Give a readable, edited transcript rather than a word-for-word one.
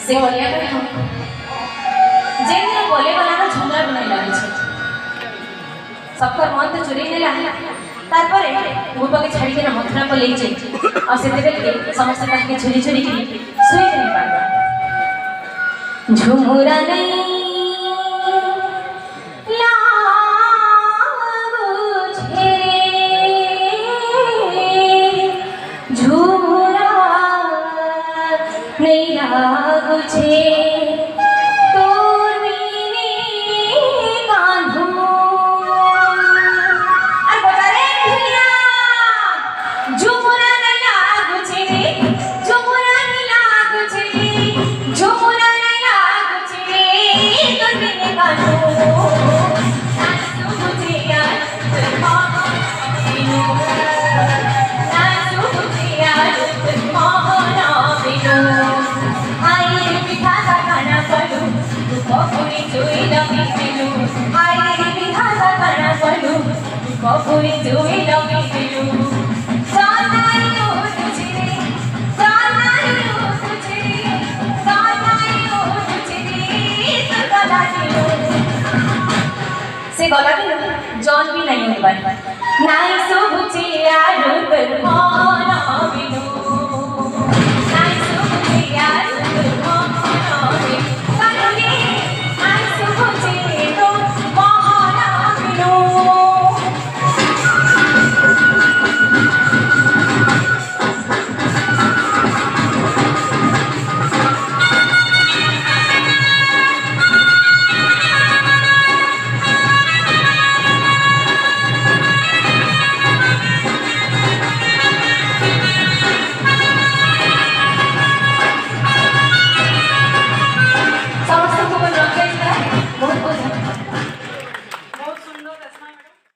से गलिया पे हम जे दिन बोले वाला का झुमरा भी नहीं लगे छे सबका मन तो चुरी नेला तार पर मुबा के छाड़ी के ना मथुरा को ले जे और से देबे के समस्त का के छुरी छुरी के सुई नहीं पाता झुमरा नहीं से गला भी जॉन भी नहीं हो पाए नाई सो बुझे यार